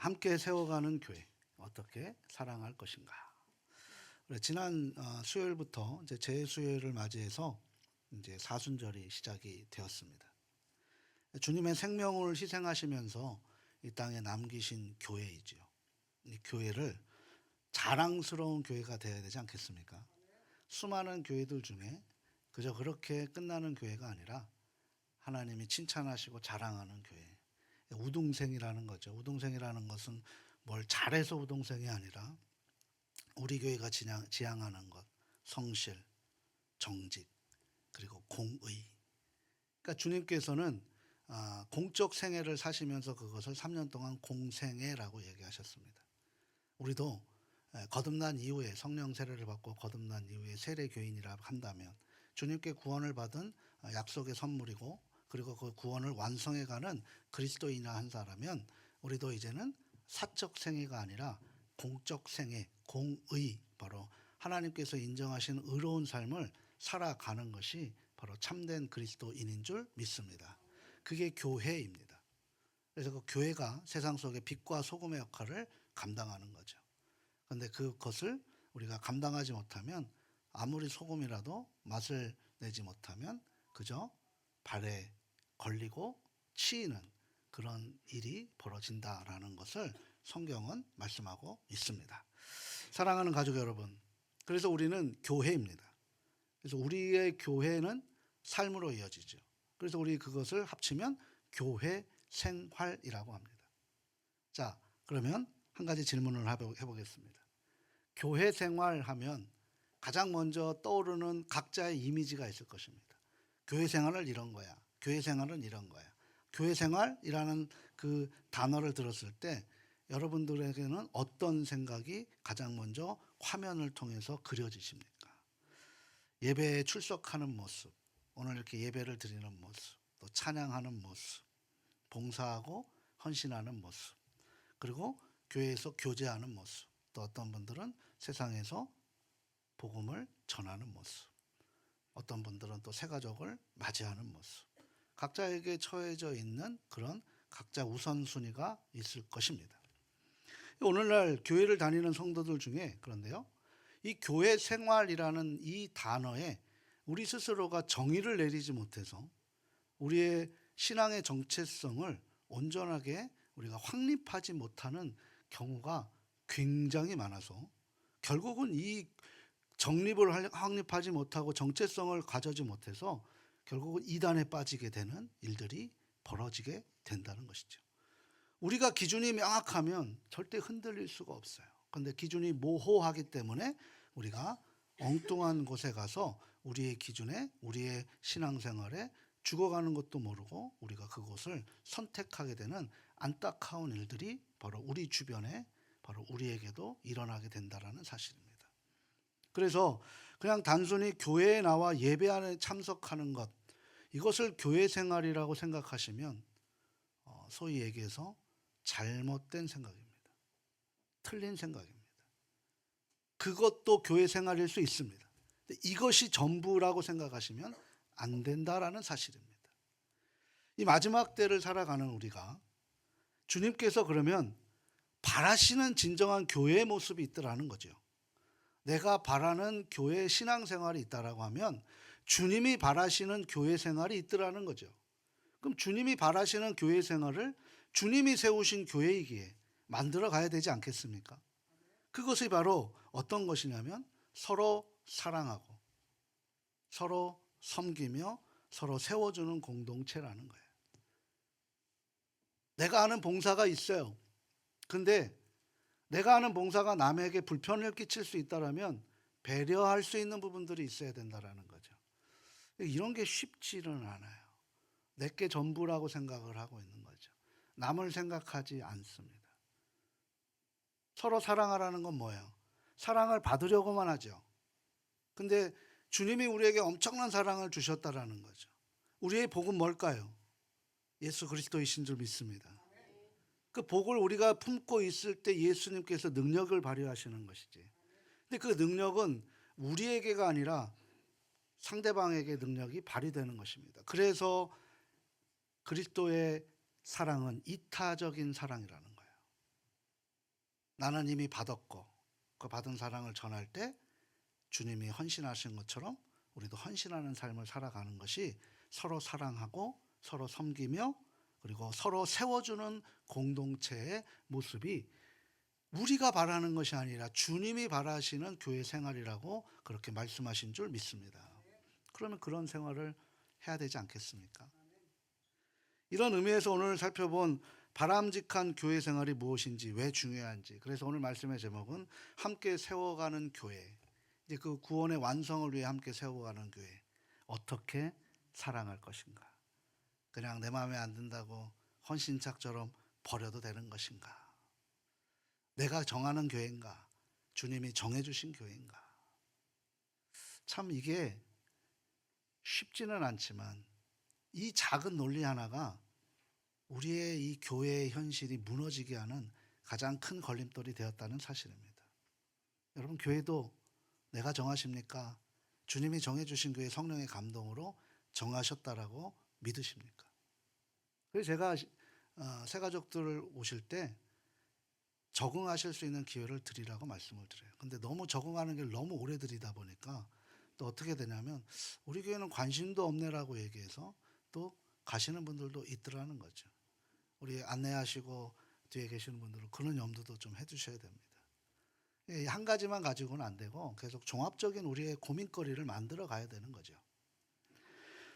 함께 세워가는 교회 어떻게 사랑할 것인가. 지난 수요일부터 이제 제수요일을 맞이해서 이제 사순절이 시작이 되었습니다. 주님의 생명을 희생하시면서 이 땅에 남기신 교회이지요. 이 교회를 자랑스러운 교회가 되어야 되지 않겠습니까? 수많은 교회들 중에 그저 그렇게 끝나는 교회가 아니라 하나님이 칭찬하시고 자랑하는 교회. 우등생이라는 거죠. 우등생이라는 것은 뭘 잘해서 우등생이 아니라 우리 교회가 지향하는 것, 성실, 정직, 그리고 공의. 그러니까 주님께서는 공적 생애를 사시면서 그것을 3년 동안 공생애라고 얘기하셨습니다. 우리도 거듭난 이후에 성령 세례를 받고 거듭난 이후에 세례 교인이라 한다면 주님께 구원을 받은 약속의 선물이고 그리고 그 구원을 완성해가는 그리스도인이라 한 사람은 우리도 이제는 사적 생애가 아니라 공적 생애, 공의, 바로 하나님께서 인정하신 의로운 삶을 살아가는 것이 바로 참된 그리스도인인 줄 믿습니다. 그게 교회입니다. 그래서 그 교회가 세상 속의 빛과 소금의 역할을 감당하는 거죠. 그런데 그것을 우리가 감당하지 못하면 아무리 소금이라도 맛을 내지 못하면 그저 발에 걸리고 치이는 그런 일이 벌어진다라는 것을 성경은 말씀하고 있습니다. 사랑하는 가족 여러분, 그래서 우리는 교회입니다. 그래서 우리의 교회는 삶으로 이어지죠. 그래서 우리 그것을 합치면 교회 생활이라고 합니다. 자, 그러면 한 가지 질문을 해보겠습니다. 교회 생활하면 가장 먼저 떠오르는 각자의 이미지가 있을 것입니다. 교회 생활을 이런 거야. 교회 생활은 이런 거야. 교회 생활이라는 그 단어를 들었을 때 여러분들에게는 어떤 생각이 가장 먼저 화면을 통해서 그려지십니까? 예배에 출석하는 모습, 오늘 이렇게 예배를 드리는 모습, 또 찬양하는 모습, 봉사하고 헌신하는 모습, 그리고 교회에서 교제하는 모습, 또 어떤 분들은 세상에서 복음을 전하는 모습, 어떤 분들은 또 새가족을 맞이하는 모습, 각자에게 처해져 있는 그런 각자 우선순위가 있을 것입니다. 오늘날 교회를 다니는 성도들 중에 그런데요, 이 교회 생활이라는 이 단어에 우리 스스로가 정의를 내리지 못해서 우리의 신앙의 정체성을 온전하게 우리가 확립하지 못하는 경우가 굉장히 많아서 결국은 이 정립을 확립하지 못하고 정체성을 가져지 못해서 결국은 이단에 빠지게 되는 일들이 벌어지게 된다는 것이죠. 우리가 기준이 명확하면 절대 흔들릴 수가 없어요. 그런데 기준이 모호하기 때문에 우리가 엉뚱한 곳에 가서 우리의 기준에, 우리의 신앙생활에 죽어가는 것도 모르고 우리가 그곳을 선택하게 되는 안타까운 일들이 바로 우리 주변에, 바로 우리에게도 일어나게 된다는 사실입니다. 그래서 그냥 단순히 교회에 나와 예배 안에 참석하는 것, 이것을 교회 생활이라고 생각하시면 소위 얘기해서 잘못된 생각입니다. 틀린 생각입니다. 그것도 교회 생활일 수 있습니다. 이것이 전부라고 생각하시면 안 된다라는 사실입니다. 이 마지막 때를 살아가는 우리가 주님께서 그러면 바라시는 진정한 교회의 모습이 있더라는 거죠. 내가 바라는 교회 신앙생활이 있다라고 하면 주님이 바라시는 교회 생활이 있더라는 거죠. 그럼 주님이 바라시는 교회 생활을 주님이 세우신 교회이기에 만들어 가야 되지 않겠습니까? 그것이 바로 어떤 것이냐면 서로 사랑하고 서로 섬기며 서로 세워주는 공동체라는 거예요. 내가 아는 봉사가 있어요. 근데 내가 아는 봉사가 남에게 불편을 끼칠 수 있다면 배려할 수 있는 부분들이 있어야 된다는 거죠. 이런 게 쉽지는 않아요. 내게 전부라고 생각을 하고 있는 거죠. 남을 생각하지 않습니다. 서로 사랑하라는 건 뭐예요? 사랑을 받으려고만 하죠. 근데 주님이 우리에게 엄청난 사랑을 주셨다라는 거죠. 우리의 복은 뭘까요? 예수 그리스도이신 줄 믿습니다. 그 복을 우리가 품고 있을 때 예수님께서 능력을 발휘하시는 것이지. 근데 그 능력은 우리에게가 아니라 상대방에게 능력이 발휘되는 것입니다. 그래서 그리스도의 사랑은 이타적인 사랑이라는 거예요. 나는 이미 받았고 그 받은 사랑을 전할 때 주님이 헌신하신 것처럼 우리도 헌신하는 삶을 살아가는 것이 서로 사랑하고 서로 섬기며 그리고 서로 세워주는 공동체의 모습이 우리가 바라는 것이 아니라 주님이 바라시는 교회 생활이라고 그렇게 말씀하신 줄 믿습니다. 그러면 그런 생활을 해야 되지 않겠습니까? 이런 의미에서 오늘 살펴본 바람직한 교회 생활이 무엇인지, 왜 중요한지. 그래서 오늘 말씀의 제목은 함께 세워가는 교회. 이제 그 구원의 완성을 위해 함께 세워가는 교회. 어떻게 사랑할 것인가? 그냥 내 마음에 안 든다고 헌신짝처럼 버려도 되는 것인가? 내가 정하는 교회인가? 주님이 정해주신 교회인가? 참 이게 쉽지는 않지만 이 작은 논리 하나가 우리의 이 교회의 현실이 무너지게 하는 가장 큰 걸림돌이 되었다는 사실입니다. 여러분, 교회도 내가 정하십니까? 주님이 정해주신 교회 성령의 감동으로 정하셨다라고 믿으십니까? 그래서 제가 새가족들 오실 때 적응하실 수 있는 기회를 드리라고 말씀을 드려요. 근데 너무 적응하는 게 너무 오래 드리다 보니까 또 어떻게 되냐면 우리 교회는 관심도 없네라고 얘기해서 또 가시는 분들도 있더라는 거죠. 우리 안내하시고 뒤에 계시는 분들은 그런 염두도 좀 해주셔야 됩니다. 한 가지만 가지고는 안 되고 계속 종합적인 우리의 고민거리를 만들어 가야 되는 거죠.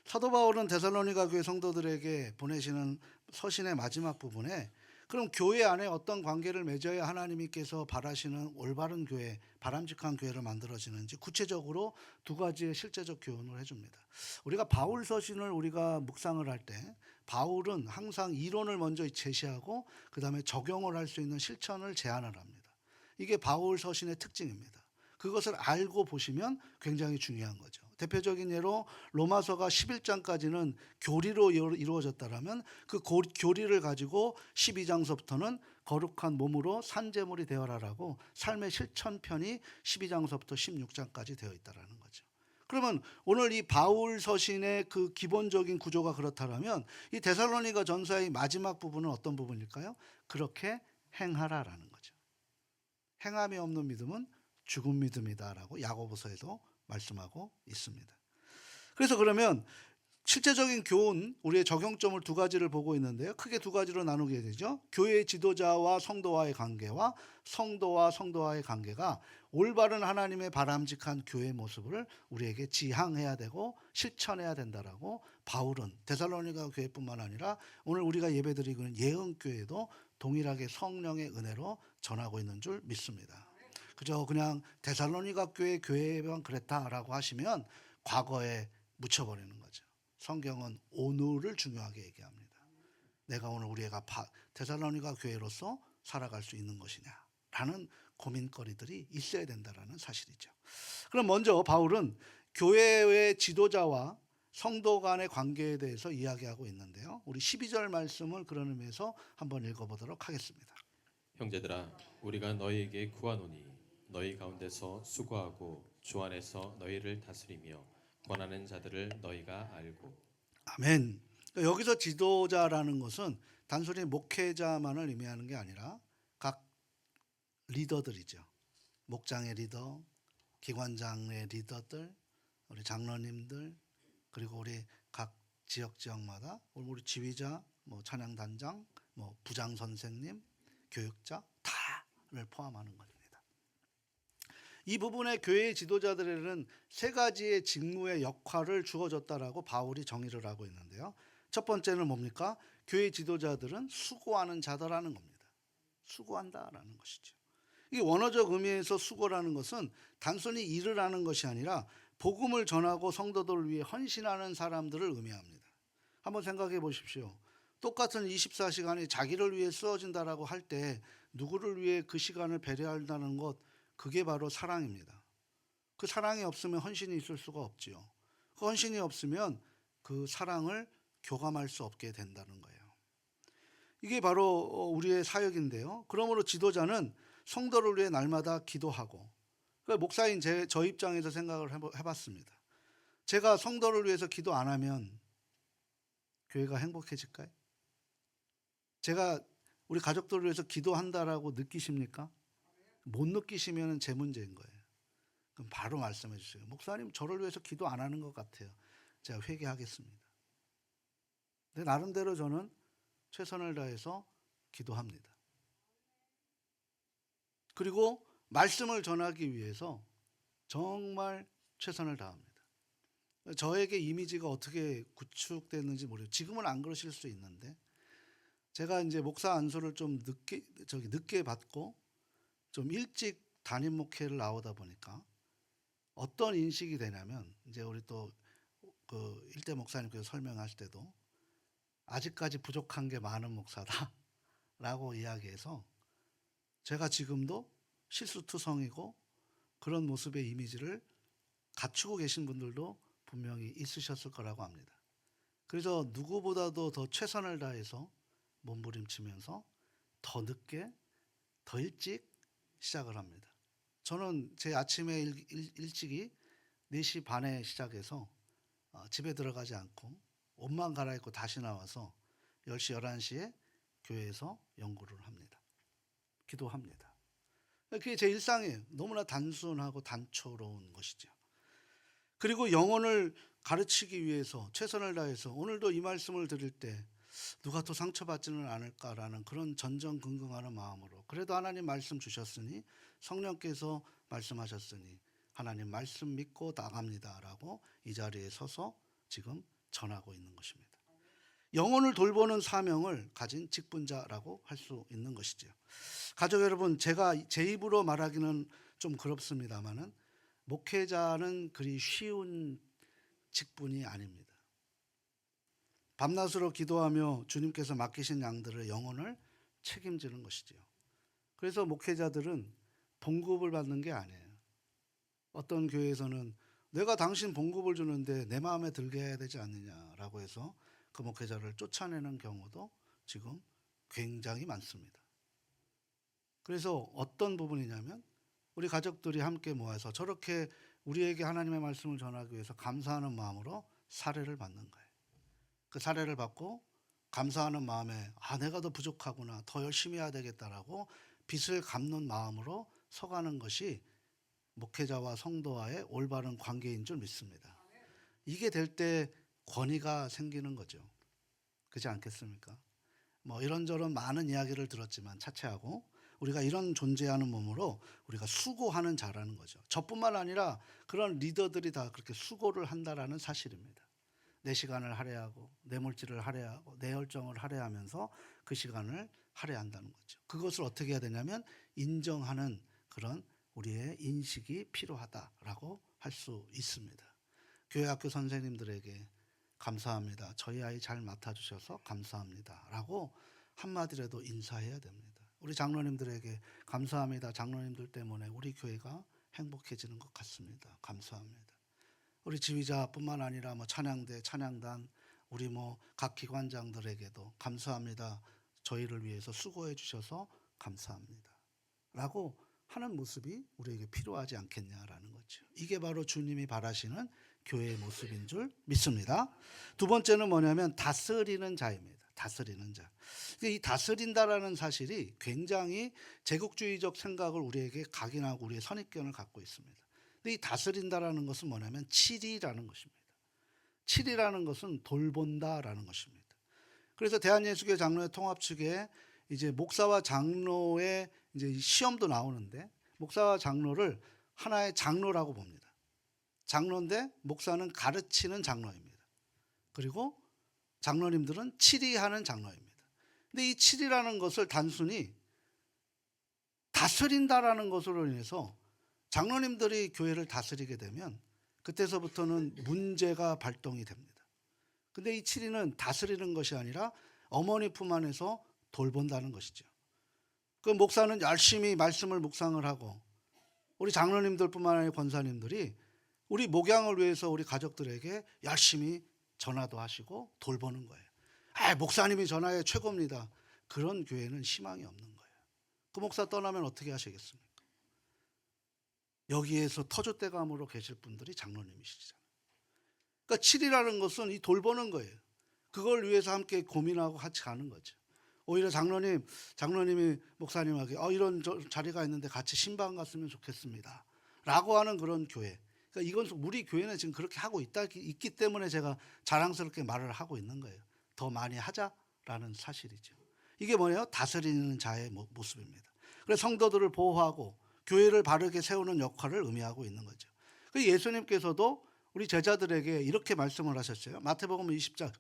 사도 바울은 데살로니가 교회 성도들에게 보내시는 서신의 마지막 부분에 그럼 교회 안에 어떤 관계를 맺어야 하나님께서 바라시는 올바른 교회, 바람직한 교회를 만들어지는지 구체적으로 두 가지의 실제적 교훈을 해줍니다. 우리가 바울 서신을 우리가 묵상을 할 때 바울은 항상 이론을 먼저 제시하고 그 다음에 적용을 할 수 있는 실천을 제안을 합니다. 이게 바울 서신의 특징입니다. 그것을 알고 보시면 굉장히 중요한 거죠. 대표적인 예로 로마서가 11장까지는 교리로 이루어졌다면 그 교리를 가지고 12장서부터는 거룩한 몸으로 산제물이 되어라라고 삶의 실천편이 12장서부터 16장까지 되어 있다는 거죠. 그러면 오늘 이 바울 서신의 그 기본적인 구조가 그렇다면 이 데살로니가 전서의 마지막 부분은 어떤 부분일까요? 그렇게 행하라라는 거죠. 행함이 없는 믿음은 죽은 믿음이다라고 야고보서에도 말씀하고 있습니다. 그래서 그러면 실제적인 교훈, 우리의 적용점을 두 가지를 보고 있는데요. 크게 두 가지로 나누게 되죠. 교회 지도자와 성도와의 관계와 성도와 성도와의 관계가 올바른 하나님의 바람직한 교회 모습을 우리에게 지향해야 되고 실천해야 된다라고 바울은 데살로니가 교회뿐만 아니라 오늘 우리가 예배드리고 있는 예언교회도 동일하게 성령의 은혜로 전하고 있는 줄 믿습니다. 그저 그냥 데살로니가 교회만 그랬다라고 하시면 과거에 묻혀버리는 거죠. 성경은 오늘을 중요하게 얘기합니다. 내가 오늘 우리가 데살로니가 교회로서 살아갈 수 있는 것이냐라는 고민거리들이 있어야 된다라는 사실이죠. 그럼 먼저 바울은 교회의 지도자와 성도 간의 관계에 대해서 이야기하고 있는데요. 우리 12절 말씀을 그런 의미에서 한번 읽어보도록 하겠습니다. 형제들아, 우리가 너희에게 구하노니 너희 가운데서 수고하고 주 안에서 너희를 다스리며 권하는 자들을 너희가 알고. 아멘. 여기서 지도자라는 것은 단순히 목회자만을 의미하는 게 아니라 각 리더들이죠. 목장의 리더, 기관장의 리더들, 우리 장로님들, 그리고 우리 각 지역마다 우리 지휘자, 찬양단장, 부장 선생님, 교육자 다를 포함하는 겁니다. 이 부분에 교회의 지도자들에게는 세 가지의 직무의 역할을 주어졌다라고 바울이 정의를 하고 있는데요. 첫 번째는 뭡니까? 교회 지도자들은 수고하는 자다라는 겁니다. 수고한다라는 것이죠. 이 원어적 의미에서 수고라는 것은 단순히 일을 하는 것이 아니라 복음을 전하고 성도들을 위해 헌신하는 사람들을 의미합니다. 한번 생각해 보십시오. 똑같은 24시간이 자기를 위해 쓰어진다라고 할 때 누구를 위해 그 시간을 배려한다는 것, 그게 바로 사랑입니다. 그 사랑이 없으면 헌신이 있을 수가 없지요. 그 헌신이 없으면 그 사랑을 교감할 수 없게 된다는 거예요. 이게 바로 우리의 사역인데요. 그러므로 지도자는 성도를 위해 날마다 기도하고, 목사인 저 입장에서 생각을 해봤습니다. 제가 성도를 위해서 기도 안 하면 교회가 행복해질까요? 제가 우리 가족들을 위해서 기도한다라고 느끼십니까? 못 느끼시면 제 문제인 거예요. 그럼 바로 말씀해 주세요. 목사님 저를 위해서 기도 안 하는 것 같아요. 제가 회개하겠습니다. 근데 나름대로 저는 최선을 다해서 기도합니다. 그리고 말씀을 전하기 위해서 정말 최선을 다합니다. 저에게 이미지가 어떻게 구축됐는지 모르겠어요. 지금은 안 그러실 수 있는데 제가 이제 목사 안수를 좀 늦게 받고 좀 일찍 담임 목회를 나오다 보니까 어떤 인식이 되냐면 이제 우리 또 그 일대 목사님께서 설명하실 때도 아직까지 부족한 게 많은 목사다라고 이야기해서 제가 지금도 실수투성이고 그런 모습의 이미지를 갖추고 계신 분들도 분명히 있으셨을 거라고 합니다. 그래서 누구보다도 더 최선을 다해서 몸부림치면서 더 늦게, 더 일찍 시작을 합니다. 저는 제 아침에 일찍이 4시 반에 시작해서 집에 들어가지 않고 옷만 갈아입고 다시 나와서 10시, 11시에 교회에서 연구를 합니다. 기도합니다. 그게 제 일상이에요. 너무나 단순하고 단초로운 것이죠. 그리고 영혼을 가르치기 위해서 최선을 다해서 오늘도 이 말씀을 드릴 때 누가 또 상처받지는 않을까라는 그런 전전긍긍하는 마음으로 그래도 하나님 말씀 주셨으니 성령께서 말씀하셨으니 하나님 말씀 믿고 나갑니다라고 이 자리에 서서 지금 전하고 있는 것입니다. 영혼을 돌보는 사명을 가진 직분자라고 할 수 있는 것이죠. 가족 여러분, 제가 제 입으로 말하기는 좀 그렇습니다만은 목회자는 그리 쉬운 직분이 아닙니다. 밤낮으로 기도하며 주님께서 맡기신 양들의 영혼을 책임지는 것이죠. 그래서 목회자들은 봉급을 받는 게 아니에요. 어떤 교회에서는 내가 당신 봉급을 주는데 내 마음에 들게 해야 되지 않느냐라고 해서 그 목회자를 쫓아내는 경우도 지금 굉장히 많습니다. 그래서 어떤 부분이냐면 우리 가족들이 함께 모여서 저렇게 우리에게 하나님의 말씀을 전하기 위해서 감사하는 마음으로 사례를 받는 거예요. 그 사례를 받고 감사하는 마음에 내가 더 부족하구나, 더 열심히 해야 되겠다라고 빚을 갚는 마음으로 서가는 것이 목회자와 성도와의 올바른 관계인 줄 믿습니다. 이게 될 때 권위가 생기는 거죠. 그렇지 않겠습니까? 뭐 이런저런 많은 이야기를 들었지만 차치하고 우리가 이런 존재하는 몸으로 우리가 수고하는 자라는 거죠. 저뿐만 아니라 그런 리더들이 다 그렇게 수고를 한다라는 사실입니다. 내 시간을 할애하고 내 물질을 할애하고 내 열정을 할애하면서 그 시간을 할애한다는 거죠. 그것을 어떻게 해야 되냐면 인정하는 그런 우리의 인식이 필요하다라고 할 수 있습니다. 교회 학교 선생님들에게 감사합니다. 저희 아이 잘 맡아주셔서 감사합니다. 라고 한마디라도 인사해야 됩니다. 우리 장로님들에게 감사합니다. 장로님들 때문에 우리 교회가 행복해지는 것 같습니다. 감사합니다. 우리 지휘자뿐만 아니라 찬양대, 찬양단, 우리 각 기관장들에게도 감사합니다. 저희를 위해서 수고해 주셔서 감사합니다. 라고 하는 모습이 우리에게 필요하지 않겠냐라는 거죠. 이게 바로 주님이 바라시는 교회의 모습인 줄 믿습니다. 두 번째는 뭐냐면 다스리는 자입니다. 다스리는 자. 이 다스린다라는 사실이 굉장히 제국주의적 생각을 우리에게 각인하고 우리의 선입견을 갖고 있습니다. 근데 이 다스린다라는 것은 뭐냐면 칠이라는 것입니다. 칠이라는 것은 돌본다라는 것입니다. 그래서 대한예수교회 장로회 통합 측에 이제 목사와 장로의 이제 시험도 나오는데 목사와 장로를 하나의 장로라고 봅니다. 장로인데 목사는 가르치는 장로입니다. 그리고 장로님들은 칠의하는 장로입니다. 근데 이 칠이라는 것을 단순히 다스린다라는 것으로 인해서 장로님들이 교회를 다스리게 되면 그때서부터는 문제가 발동이 됩니다. 근데 이 칠의는 다스리는 것이 아니라 어머니 품 안에서 돌본다는 것이죠. 그 목사는 열심히 말씀을 묵상을 하고 우리 장로님들뿐만 아니라 권사님들이 우리 목양을 위해서 우리 가족들에게 열심히 전화도 하시고 돌보는 거예요. 목사님이 전화에 최고입니다. 그런 교회는 희망이 없는 거예요. 그 목사 떠나면 어떻게 하시겠습니까? 여기에서 터줏대감으로 계실 분들이 장로님이시잖아요. 그러니까 칠이라는 것은 이 돌보는 거예요. 그걸 위해서 함께 고민하고 같이 가는 거죠. 오히려 장로님이 목사님에게 이런 자리가 있는데 같이 신방 갔으면 좋겠습니다 라고 하는 그런 교회. 그러니까 이건 우리 교회는 지금 그렇게 하고 있기 때문에 제가 자랑스럽게 말을 하고 있는 거예요. 더 많이 하자라는 사실이죠. 이게 뭐예요? 다스리는 자의 모습입니다. 그래서 성도들을 보호하고 교회를 바르게 세우는 역할을 의미하고 있는 거죠. 예수님께서도 우리 제자들에게 이렇게 말씀을 하셨어요. 마태복음 20장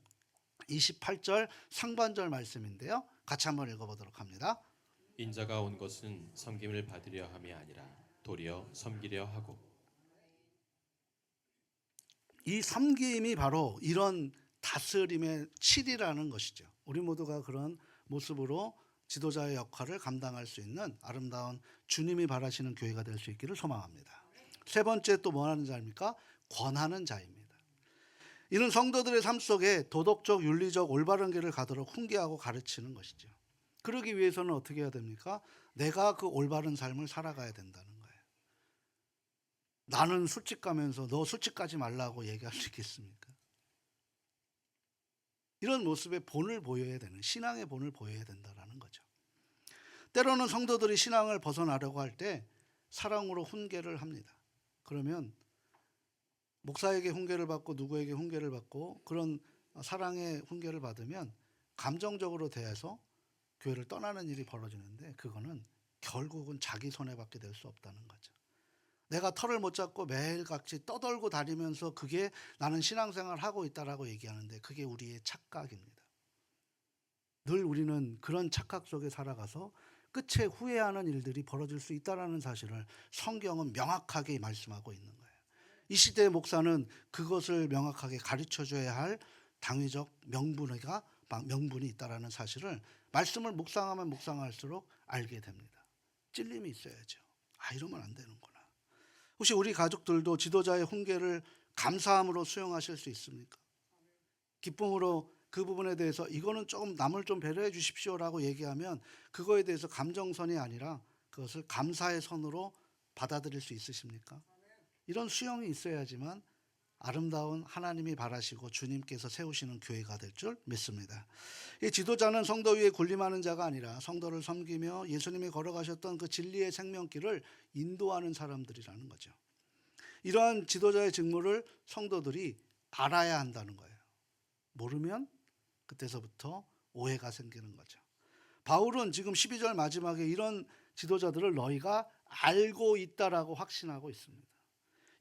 28절 상반절 말씀인데요. 같이 한번 읽어보도록 합니다. 인자가 온 것은 섬김을 받으려 함이 아니라 도리어 섬기려 하고. 이 섬김이 바로 이런 다스림의 칠이라는 것이죠. 우리 모두가 그런 모습으로 지도자의 역할을 감당할 수 있는 아름다운 주님이 바라시는 교회가 될 수 있기를 소망합니다. 세 번째 또 뭐 하는 자입니까? 권하는 자입니다. 이는 성도들의 삶 속에 도덕적, 윤리적 올바른 길을 가도록 훈계하고 가르치는 것이죠. 그러기 위해서는 어떻게 해야 됩니까? 내가 그 올바른 삶을 살아가야 된다는 거예요. 나는 술집 가면서 너 술집 가지 말라고 얘기할 수 있겠습니까? 이런 모습의 본을 보여야 되는, 신앙의 본을 보여야 된다는 거죠. 때로는 성도들이 신앙을 벗어나려고 할 때 사랑으로 훈계를 합니다. 그러면 목사에게 훈계를 받고 누구에게 훈계를 받고 그런 사랑의 훈계를 받으면 감정적으로 대해서 교회를 떠나는 일이 벌어지는데, 그거는 결국은 자기 손해밖에 될 수 없다는 거죠. 내가 털을 못 잡고 매일같이 떠돌고 다니면서 그게 나는 신앙생활을 하고 있다라고 얘기하는데, 그게 우리의 착각입니다. 늘 우리는 그런 착각 속에 살아가서 끝에 후회하는 일들이 벌어질 수 있다는 사실을 성경은 명확하게 말씀하고 있는 거예요. 이 시대의 목사는 그것을 명확하게 가르쳐줘야 할 당위적 명분이 있다는 사실을 말씀을 묵상하면 묵상할수록 알게 됩니다. 찔림이 있어야죠. 이러면 안 되는구나. 혹시 우리 가족들도 지도자의 훈계를 감사함으로 수용하실 수 있습니까? 기쁨으로 그 부분에 대해서 이거는 조금 남을 좀 배려해 주십시오라고 얘기하면 그거에 대해서 감정선이 아니라 그것을 감사의 선으로 받아들일 수 있으십니까? 이런 수용이 있어야지만 아름다운 하나님이 바라시고 주님께서 세우시는 교회가 될 줄 믿습니다. 이 지도자는 성도 위에 군림하는 자가 아니라 성도를 섬기며 예수님이 걸어가셨던 그 진리의 생명길을 인도하는 사람들이라는 거죠. 이러한 지도자의 직무를 성도들이 알아야 한다는 거예요. 모르면 그때서부터 오해가 생기는 거죠. 바울은 지금 12절 마지막에 이런 지도자들을 너희가 알고 있다라고 확신하고 있습니다.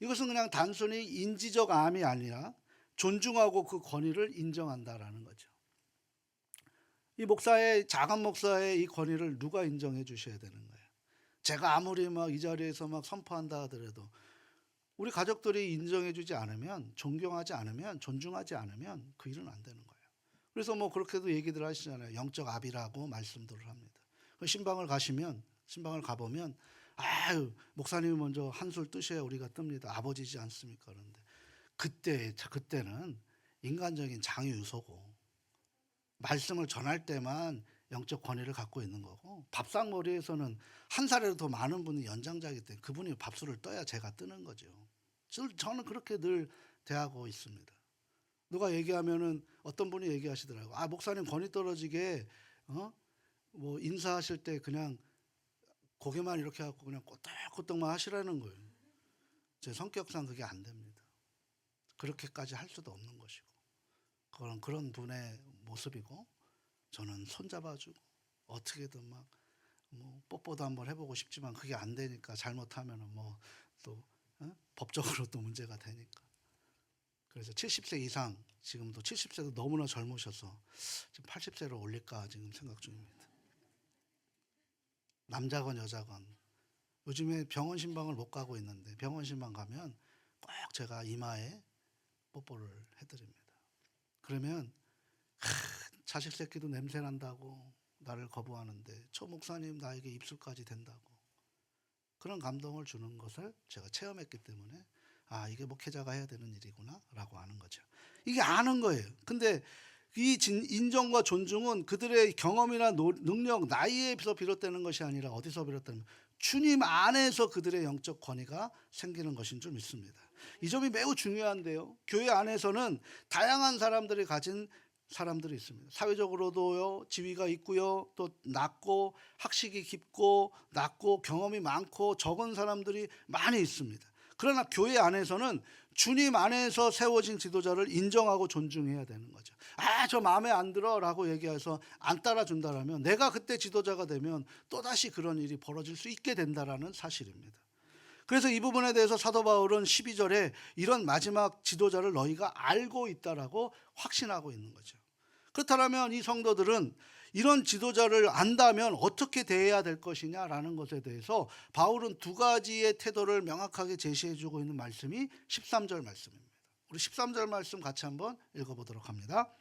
이것은 그냥 단순히 인지적 암이 아니라 존중하고 그 권위를 인정한다라는 거죠. 이 작은 목사의 이 권위를 누가 인정해 주셔야 되는 거예요? 제가 아무리 이 자리에서 선포한다 하더라도 우리 가족들이 인정해 주지 않으면, 존경하지 않으면, 존중하지 않으면 그 일은 안 되는 거예요. 그래서 그렇게도 얘기들 하시잖아요. 영적 압이라고 말씀들을 합니다. 신방을 가보면 목사님이 먼저 한술 뜨셔야 우리가 뜹니다. 아버지지 않습니까? 그런데 그때는 인간적인 장유유소고 말씀을 전할 때만 영적 권위를 갖고 있는 거고, 밥상머리에서는 한 살이라도 더 많은 분이 연장자이기 때문에 그분이 밥술을 떠야 제가 뜨는 거죠. 저는 그렇게 늘 대하고 있습니다. 누가 얘기하면은 어떤 분이 얘기하시더라고요. 목사님 권위 떨어지게 인사하실 때 그냥 고개만 이렇게 하고 그냥 꼬떡꼬떡만 하시라는 거예요. 제 성격상 그게 안 됩니다. 그렇게까지 할 수도 없는 것이고, 그런 분의 모습이고, 저는 손잡아주고 어떻게든 뽀뽀도 한번 해보고 싶지만 그게 안 되니까, 잘못하면은 또 법적으로 또 문제가 되니까. 그래서 70세 이상, 지금도 70세도 너무나 젊으셔서 지금 80세로 올릴까 지금 생각 중입니다. 남자건 여자건. 요즘에 병원 신방을 못 가고 있는데 병원 신방 가면 꼭 제가 이마에 뽀뽀를 해드립니다. 그러면 자식 새끼도 냄새 난다고 나를 거부하는데 저 목사님 나에게 입술까지 된다고, 그런 감동을 주는 것을 제가 체험했기 때문에 이게 목회자가 해야 되는 일이구나 라고 아는 거죠. 이게 아는 거예요. 근데 이 인정과 존중은 그들의 경험이나 능력, 나이에서 비롯되는 것이 아니라 어디서 비롯되는, 주님 안에서 그들의 영적 권위가 생기는 것인 줄 믿습니다. 이 점이 매우 중요한데요. 교회 안에서는 다양한 사람들이 가진 사람들이 있습니다. 사회적으로도요, 지위가 있고요, 또 낮고 학식이 깊고 낮고 경험이 많고 적은 사람들이 많이 있습니다. 그러나 교회 안에서는 주님 안에서 세워진 지도자를 인정하고 존중해야 되는 거죠. 저 마음에 안 들어라고 얘기해서 안 따라준다라면 내가 그때 지도자가 되면 또다시 그런 일이 벌어질 수 있게 된다라는 사실입니다. 그래서 이 부분에 대해서 사도 바울은 12절에 이런 마지막 지도자를 너희가 알고 있다라고 확신하고 있는 거죠. 그렇다면 이 성도들은 이런 지도자를 안다면 어떻게 대해야 될 것이냐라는 것에 대해서 바울은 두 가지의 태도를 명확하게 제시해 주고 있는 말씀이 13절 말씀입니다. 우리 13절 말씀 같이 한번 읽어보도록 합니다.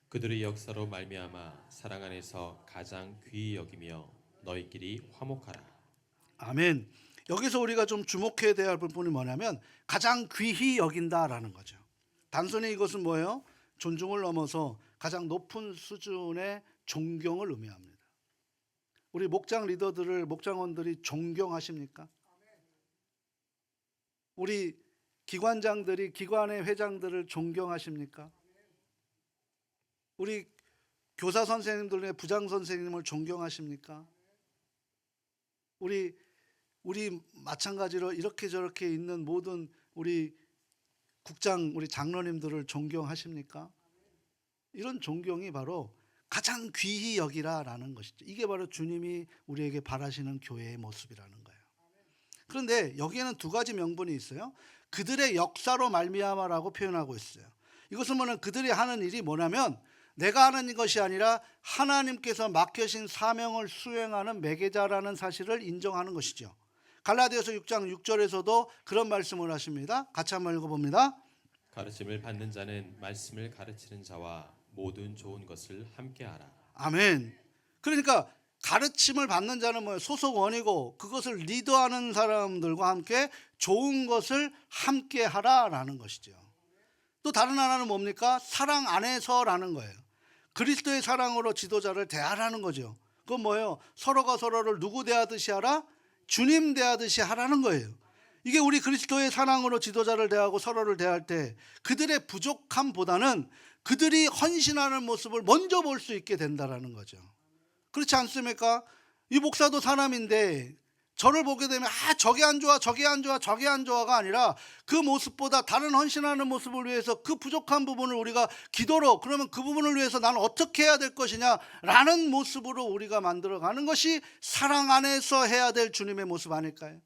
그들의 역사로 말미암아 사랑 안에서 가장 귀히 여기며 너희끼리 화목하라. 아멘. 여기서 우리가 좀 주목해야 될 부분이 뭐냐면 가장 귀히 여긴다라는 거죠. 단순히 이것은 뭐예요? 존중을 넘어서 가장 높은 수준의 존경을 의미합니다. 우리 목장 리더들을 목장원들이 존경하십니까? 우리 기관장들이 기관의 회장들을 존경하십니까? 우리 교사 선생님들의 부장 선생님을 존경하십니까? 우리 마찬가지로 이렇게 저렇게 있는 모든 우리 국장, 우리 장로님들을 존경하십니까? 이런 존경이 바로 가장 귀히 여기라라는 것이죠. 이게 바로 주님이 우리에게 바라시는 교회의 모습이라는 거예요. 그런데 여기에는 두 가지 명분이 있어요. 그들의 역사로 말미암아라고 표현하고 있어요. 이것은 그들이 하는 일이 뭐냐면 내가 하는 것이 아니라 하나님께서 맡겨신 사명을 수행하는 매개자라는 사실을 인정하는 것이죠. 갈라디아서 6장 6절에서도 그런 말씀을 하십니다. 같이 한번 읽어봅니다. 가르침을 받는 자는 말씀을 가르치는 자와 모든 좋은 것을 함께하라. 아멘. 그러니까 가르침을 받는 자는 뭐예요? 소속원이고 그것을 리더하는 사람들과 함께 좋은 것을 함께하라라는 것이죠. 또 다른 하나는 뭡니까? 사랑 안에서라는 거예요. 그리스도의 사랑으로 지도자를 대하라는 거죠. 그건 뭐예요? 서로가 서로를 누구 대하듯이 하라? 주님 대하듯이 하라는 거예요. 이게 우리 그리스도의 사랑으로 지도자를 대하고 서로를 대할 때 그들의 부족함보다는 그들이 헌신하는 모습을 먼저 볼 수 있게 된다라는 거죠. 그렇지 않습니까? 이 목사도 사람인데 저를 보게 되면 저게 안 좋아 저게 안 좋아 저게 안 좋아가 아니라 그 모습보다 다른 헌신하는 모습을 위해서 그 부족한 부분을 우리가 기도로 그러면 그 부분을 위해서 나는 어떻게 해야 될 것이냐라는 모습으로 우리가 만들어가는 것이 사랑 안에서 해야 될 주님의 모습 아닐까요?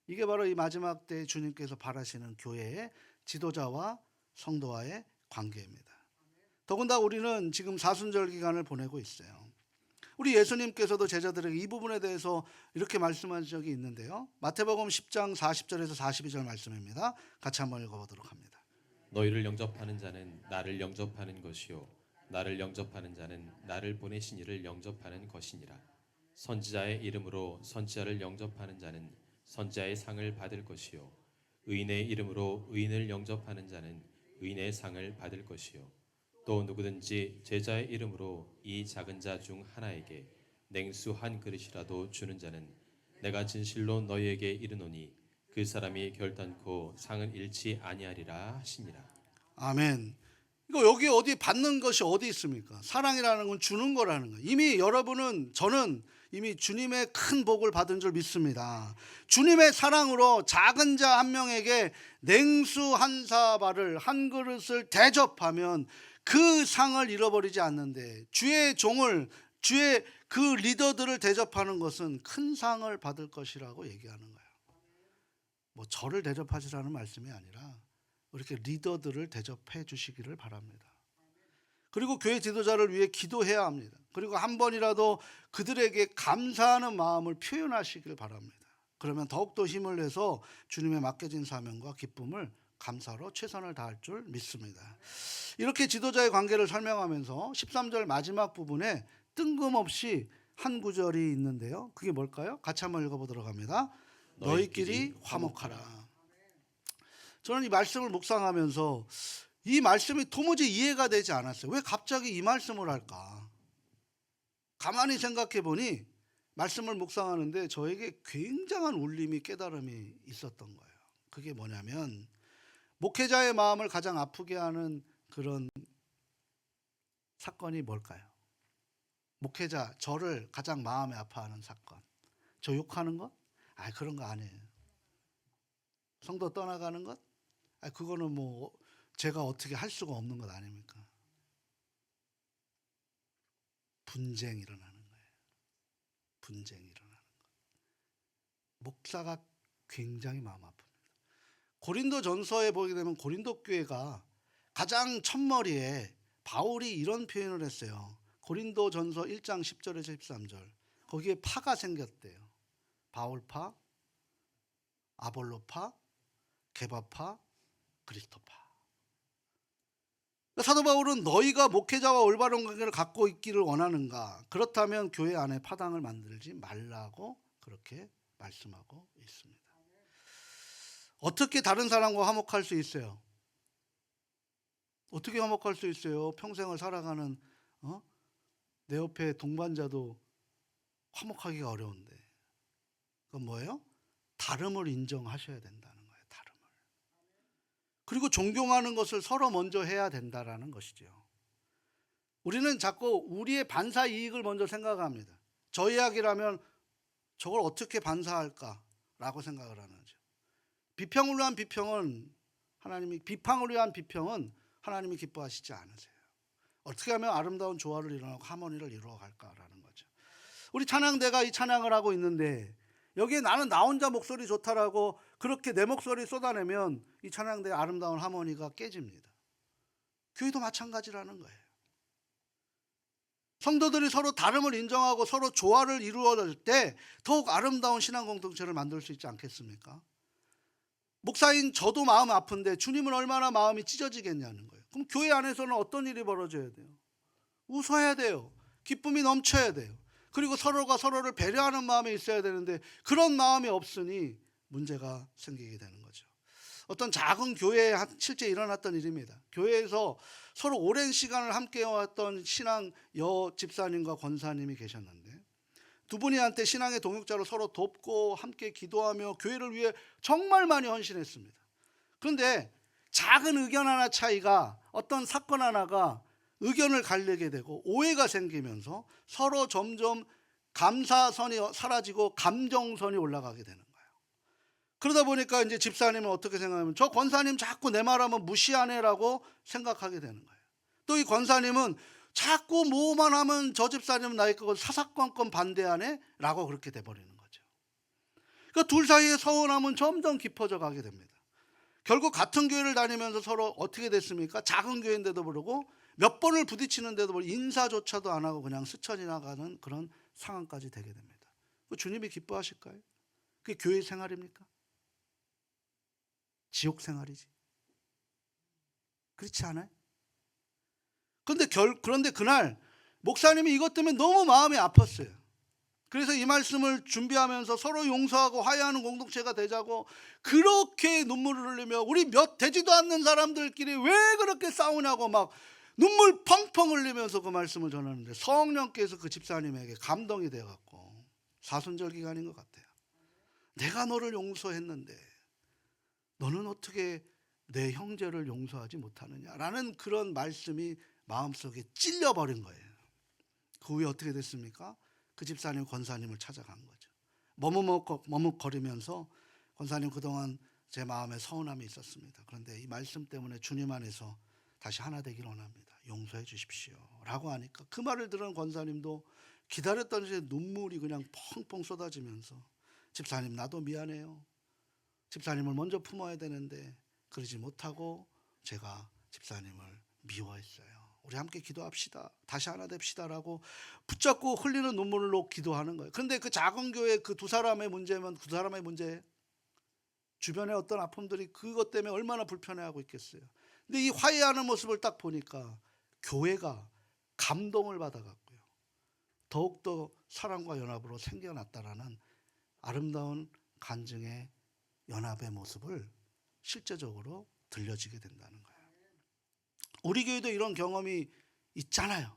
이게 바로 이 마지막 때 주님께서 바라시는 교회의 지도자와 성도와의 관계입니다. 더군다나 우리는 지금 사순절 기간을 보내고 있어요. 우리 예수님께서도 제자들에게 이 부분에 대해서 이렇게 말씀하신 적이 있는데요. 마태복음 10장 40절에서 42절 말씀입니다. 같이 한번 읽어보도록 합니다. 너희를 영접하는 자는 나를 영접하는 것이요 나를 영접하는 자는 나를 보내신 이를 영접하는 것이니라. 선지자의 이름으로 선지자를 영접하는 자는 선지자의 상을 받을 것이요 의인의 이름으로 의인을 영접하는 자는 의인의 상을 받을 것이요 또 누구든지 제자의 이름으로 이 작은 자 중 하나에게 냉수 한 그릇이라도 주는 자는 내가 진실로 너희에게 이르노니 그 사람이 결단코 상을 잃지 아니하리라 하시니라. 아멘. 이거 여기 어디 받는 것이 어디 있습니까? 사랑이라는 건 주는 거라는 거예요. 이미 여러분은 저는 이미 주님의 큰 복을 받은 줄 믿습니다. 주님의 사랑으로 작은 자 한 명에게 냉수 한 사발을 한 그릇을 대접하면 그 상을 잃어버리지 않는데 주의 종을 주의 그 리더들을 대접하는 것은 큰 상을 받을 것이라고 얘기하는 거예요. 뭐 저를 대접하시라는 말씀이 아니라 이렇게 리더들을 대접해 주시기를 바랍니다. 그리고 교회 지도자를 위해 기도해야 합니다. 그리고 한 번이라도 그들에게 감사하는 마음을 표현하시길 바랍니다. 그러면 더욱더 힘을 내서 주님의 맡겨진 사명과 기쁨을 감사로 최선을 다할 줄 믿습니다. 이렇게 지도자의 관계를 설명하면서 13절 마지막 부분에 뜬금없이 한 구절이 있는데요. 그게 뭘까요? 같이 한번 읽어보도록 합니다. 너희끼리 화목하라. 저는 이 말씀을 묵상하면서 이 말씀이 도무지 이해가 되지 않았어요. 왜 갑자기 이 말씀을 할까? 가만히 생각해 보니 말씀을 묵상하는데 저에게 굉장한 울림이 깨달음이 있었던 거예요. 그게 뭐냐면 목회자의 마음을 가장 아프게 하는 그런 사건이 뭘까요? 목회자, 저를 가장 마음에 아파하는 사건. 저 욕하는 것? 그런 거 아니에요. 성도 떠나가는 것? 그거는 뭐 제가 어떻게 할 수가 없는 것 아닙니까? 분쟁이 일어나는 거예요. 분쟁이 일어나는 거. 목사가 굉장히 마음 아픕니다. 고린도 전서에 보게 되면 고린도 교회가 가장 첫머리에 바울이 이런 표현을 했어요. 고린도 전서 1장 10절에서 13절. 거기에 파가 생겼대요. 바울파, 아볼로파, 게바파, 그리스도파. 사도 바울은 너희가 목회자와 올바른 관계를 갖고 있기를 원하는가? 그렇다면 교회 안에 파당을 만들지 말라고 그렇게 말씀하고 있습니다. 어떻게 다른 사람과 화목할 수 있어요? 어떻게 화목할 수 있어요? 평생을 살아가는 내 옆에 동반자도 화목하기가 어려운데. 그건 뭐예요? 다름을 인정하셔야 된다는 거예요. 다름을. 그리고 존경하는 것을 서로 먼저 해야 된다라는 것이죠. 우리는 자꾸 우리의 반사 이익을 먼저 생각합니다. 저 이야기라면 저걸 어떻게 반사할까라고 생각을 하는 거죠. 비평을 위한 비평은 비판을 위한 비평은 하나님이 기뻐하시지 않으세요. 어떻게 하면 아름다운 조화를 이루고 하모니를 이루어 갈까라는 거죠. 우리 찬양대가 이 찬양을 하고 있는데 여기에 나는 나 혼자 목소리 좋다라고 그렇게 내 목소리 쏟아내면 이 찬양대의 아름다운 하모니가 깨집니다. 교회도 마찬가지라는 거예요. 성도들이 서로 다름을 인정하고 서로 조화를 이루어질 때 더욱 아름다운 신앙 공동체를 만들 수 있지 않겠습니까? 목사인 저도 마음 아픈데 주님은 얼마나 마음이 찢어지겠냐는 거예요. 그럼 교회 안에서는 어떤 일이 벌어져야 돼요? 웃어야 돼요. 기쁨이 넘쳐야 돼요. 그리고 서로가 서로를 배려하는 마음이 있어야 되는데 그런 마음이 없으니 문제가 생기게 되는 거죠. 어떤 작은 교회에 실제 일어났던 일입니다. 교회에서 서로 오랜 시간을 함께 해왔던 신앙 집사님과 권사님이 계셨는데 두 분이 한테 신앙의 동역자로 서로 돕고 함께 기도하며 교회를 위해 정말 많이 헌신했습니다. 그런데 작은 의견 하나 차이가 어떤 사건 하나가 의견을 갈리게 되고 오해가 생기면서 서로 점점 감사선이 사라지고 감정선이 올라가게 되는 거예요. 그러다 보니까 이제 집사님은 어떻게 생각하면 저 권사님 자꾸 내 말하면 무시하네라고 생각하게 되는 거예요. 또 이 권사님은 자꾸 뭐만 하면 저 집사님은 나의 그걸 사사건건 반대하네 라고 그렇게 돼버리는 거죠. 그러니까 둘 사이의 서운함은 점점 깊어져 가게 됩니다. 결국 같은 교회를 다니면서 서로 어떻게 됐습니까? 작은 교회인데도 모르고 몇 번을 부딪히는데도 모르고 인사조차도 안 하고 그냥 스쳐 지나가는 그런 상황까지 되게 됩니다. 주님이 기뻐하실까요? 그게 교회 생활입니까? 지옥 생활이지. 그렇지 않아요? 그런데 그날 목사님이 이것 때문에 너무 마음이 아팠어요. 그래서 이 말씀을 준비하면서 서로 용서하고 화해하는 공동체가 되자고 그렇게 눈물을 흘리며 우리 몇 되지도 않는 사람들끼리 왜 그렇게 싸우냐고 막 눈물 펑펑 흘리면서 그 말씀을 전하는데 성령께서 그 집사님에게 감동이 돼갖고 사순절 기간인 것 같아요. 내가 너를 용서했는데 너는 어떻게 내 형제를 용서하지 못하느냐라는 그런 말씀이 마음속에 찔려버린 거예요. 그 후에 어떻게 됐습니까? 그 집사님 권사님을 찾아간 거죠. 머뭇거리면서 권사님 그동안 제 마음에 서운함이 있었습니다. 그런데 이 말씀 때문에 주님 안에서 다시 하나 되기를 원합니다. 용서해 주십시오 라고 하니까 그 말을 들은 권사님도 기다렸던 이제 눈물이 그냥 펑펑 쏟아지면서 집사님 나도 미안해요. 집사님을 먼저 품어야 되는데 그러지 못하고 제가 집사님을 미워했어요. 우리 함께 기도합시다. 다시 하나 됩시다라고 붙잡고 흘리는 눈물로 기도하는 거예요. 그런데 그 작은 교회 그 두 사람의 문제면 두 사람의 문제예요. 주변에 어떤 아픔들이 그것 때문에 얼마나 불편해하고 있겠어요. 근데 이 화해하는 모습을 딱 보니까 교회가 감동을 받아갔고요. 더욱더 사랑과 연합으로 생겨났다라는 아름다운 간증의 연합의 모습을 실제적으로 들려지게 된다는 거예요. 우리 교회도 이런 경험이 있잖아요.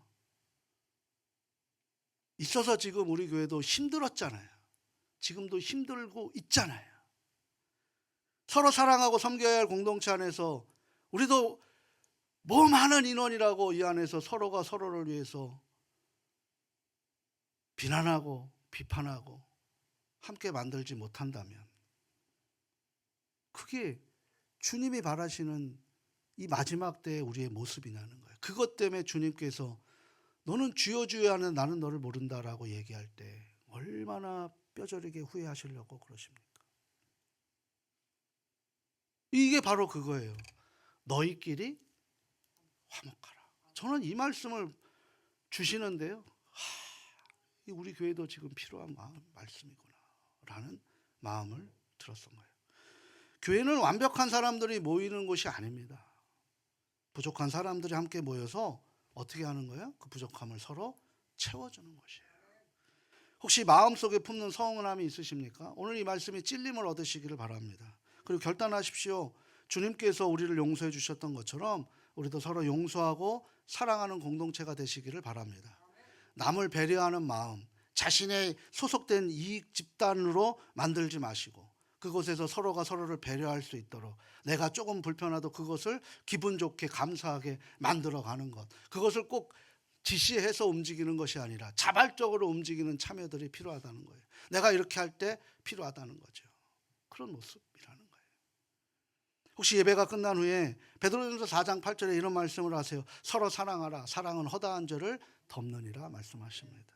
있어서 지금 우리 교회도 힘들었잖아요. 지금도 힘들고 있잖아요. 서로 사랑하고 섬겨야 할 공동체 안에서 우리도 뭐 많은 인원이라고 이 안에서 서로가 서로를 위해서 비난하고 비판하고 함께 만들지 못한다면 그게 주님이 바라시는 이 마지막 때의 우리의 모습이라는 거예요. 그것 때문에 주님께서 너는 주여 주여 하는 나는 너를 모른다라고 얘기할 때 얼마나 뼈저리게 후회하시려고 그러십니까? 이게 바로 그거예요. 너희끼리 화목하라. 저는 이 말씀을 주시는데요. 우리 교회도 지금 필요한 말씀이구나 라는 마음을 들었던 거예요. 교회는 완벽한 사람들이 모이는 곳이 아닙니다. 부족한 사람들이 함께 모여서 어떻게 하는 거예요? 그 부족함을 서로 채워주는 것이에요. 혹시 마음속에 품는 서운함이 있으십니까? 오늘 이 말씀이 찔림을 얻으시기를 바랍니다. 그리고 결단하십시오. 주님께서 우리를 용서해 주셨던 것처럼 우리도 서로 용서하고 사랑하는 공동체가 되시기를 바랍니다. 남을 배려하는 마음, 자신의 소속된 이익 집단으로 만들지 마시고 그곳에서 서로가 서로를 배려할 수 있도록 내가 조금 불편하도 그것을 기분 좋게 감사하게 만들어가는 것, 그것을 꼭 지시해서 움직이는 것이 아니라 자발적으로 움직이는 참여들이 필요하다는 거예요. 내가 이렇게 할 때 필요하다는 거죠. 그런 모습이라는 거예요. 혹시 예배가 끝난 후에 베드로전서 4장 8절에 이런 말씀을 하세요. 서로 사랑하라. 사랑은 허다한 죄를 덮느니라 말씀하십니다.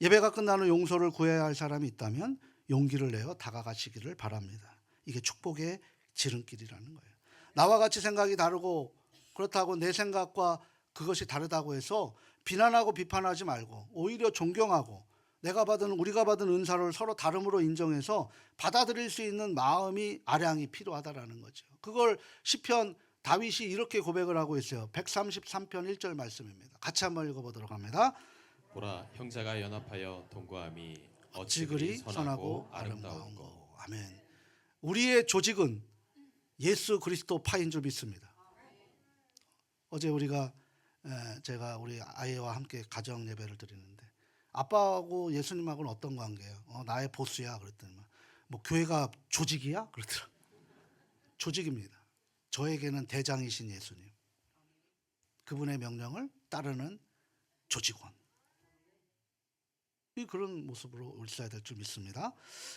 예배가 끝난 후 용서를 구해야 할 사람이 있다면 용기를 내어 다가가시기를 바랍니다. 이게 축복의 지름길이라는 거예요. 나와 같이 생각이 다르고 그렇다고 내 생각과 그것이 다르다고 해서 비난하고 비판하지 말고 오히려 존경하고 우리가 받은 은사를 서로 다름으로 인정해서 받아들일 수 있는 마음이 아량이 필요하다라는 거죠. 그걸 시편 다윗이 이렇게 고백을 하고 있어요. 133편 1절 말씀입니다. 같이 한번 읽어보도록 합니다. 보라, 형제가 연합하여 동거함이 어찌 그리 선하고 아름다운 아름다운 것. 거. 아멘. 우리의 조직은 예수 그리스도 파인 줄 믿습니다. 어제 제가 우리 아이와 함께 가정 예배를 드리는데 아빠하고 예수님하고는 어떤 관계예요? 나의 보스야 그랬더니 뭐 교회가 조직이야? 그러더라. 조직입니다. 저에게는 대장이신 예수님. 그분의 명령을 따르는 조직원. 그런 모습으로 있어야 될 줄 믿습니다.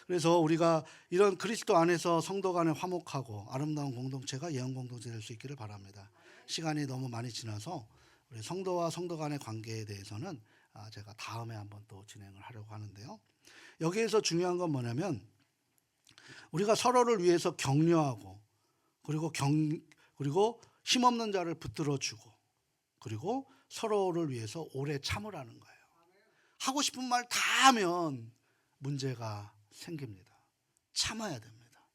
그래서 우리가 이런 그리스도 안에서 성도 간에 화목하고 아름다운 공동체가 예언 공동체 될 수 있기를 바랍니다. 시간이 너무 많이 지나서 우리 성도와 성도 간의 관계에 대해서는 제가 다음에 한번 또 진행을 하려고 하는데요. 여기에서 중요한 건 뭐냐면 우리가 서로를 위해서 격려하고 그리고 힘없는 자를 붙들어주고 그리고 서로를 위해서 오래 참으라는 거예요. 하고 싶은 말 다 하면 문제가 생깁니다. 참아야 됩니다.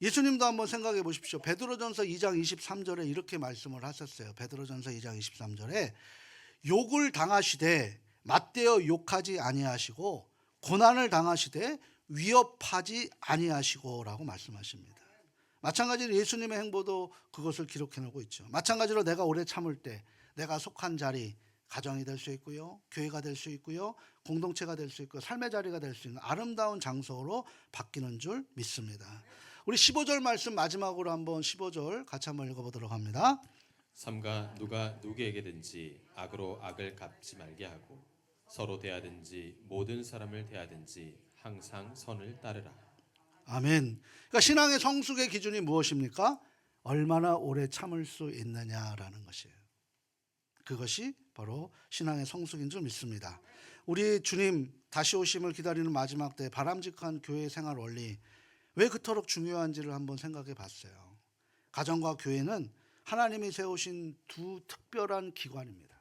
예수님도 한번 생각해 보십시오. 베드로전서 2장 23절에 이렇게 말씀을 하셨어요. 베드로전서 2장 23절에 욕을 당하시되 맞대어 욕하지 아니하시고 고난을 당하시되 위협하지 아니하시고라고 말씀하십니다. 마찬가지로 예수님의 행보도 그것을 기록해 놓고 있죠. 마찬가지로 내가 오래 참을 때 내가 속한 자리 가정이 될 수 있고요. 교회가 될 수 있고요. 공동체가 될 수 있고 삶의 자리가 될 수 있는 아름다운 장소로 바뀌는 줄 믿습니다. 우리 15절 말씀 마지막으로 한번 15절 같이 한번 읽어보도록 합니다. 삼가 누가 누구에게든지 악으로 악을 갚지 말게 하고 서로 대하든지 모든 사람을 대하든지 항상 선을 따르라. 아멘. 그러니까 신앙의 성숙의 기준이 무엇입니까? 얼마나 오래 참을 수 있느냐라는 것이에요. 그것이 바로 신앙의 성숙인 줄 믿습니다. 우리 주님 다시 오심을 기다리는 마지막 때 바람직한 교회 생활 원리 왜 그토록 중요한지를 한번 생각해 봤어요. 가정과 교회는 하나님이 세우신 두 특별한 기관입니다.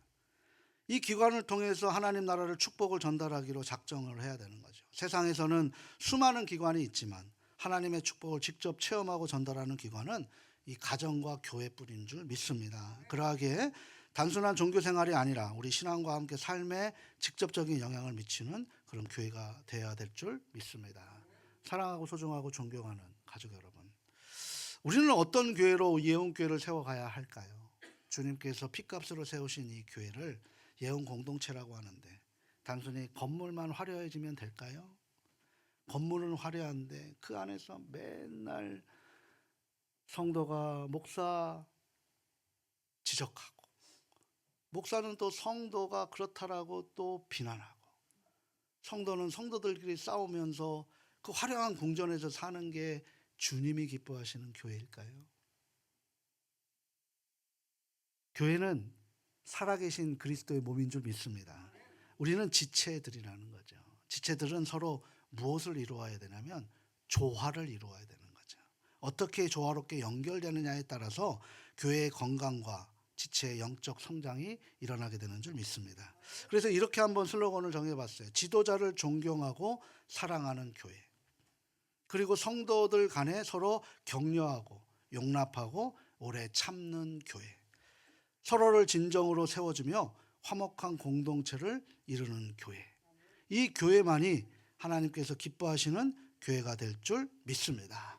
이 기관을 통해서 하나님 나라를 축복을 전달하기로 작정을 해야 되는 거죠. 세상에서는 수많은 기관이 있지만 하나님의 축복을 직접 체험하고 전달하는 기관은 이 가정과 교회뿐인 줄 믿습니다. 그러하기에 단순한 종교 생활이 아니라 우리 신앙과 함께 삶에 직접적인 영향을 미치는 그런 교회가 되어야 될 줄 믿습니다. 사랑하고 소중하고 존경하는 가족 여러분, 우리는 어떤 교회로 예언교회를 세워가야 할까요? 주님께서 핏값으로 세우신 이 교회를 예언 공동체라고 하는데 단순히 건물만 화려해지면 될까요? 건물은 화려한데 그 안에서 맨날 성도가 목사 지적하고, 목사는 또 성도가 그렇다라고 또 비난하고, 성도는 성도들끼리 싸우면서 그 화려한 궁전에서 사는 게 주님이 기뻐하시는 교회일까요? 교회는 살아계신 그리스도의 몸인 줄 믿습니다. 우리는 지체들이라는 거죠. 지체들은 서로 무엇을 이루어야 되냐면 조화를 이루어야 되는 거죠. 어떻게 조화롭게 연결되느냐에 따라서 교회의 건강과 지체의 영적 성장이 일어나게 되는 줄 믿습니다. 그래서 이렇게 한번 슬로건을 정해봤어요. 지도자를 존경하고 사랑하는 교회. 그리고 성도들 간에 서로 격려하고 용납하고 오래 참는 교회. 서로를 진정으로 세워주며 화목한 공동체를 이루는 교회. 이 교회만이 하나님께서 기뻐하시는 교회가 될 줄 믿습니다.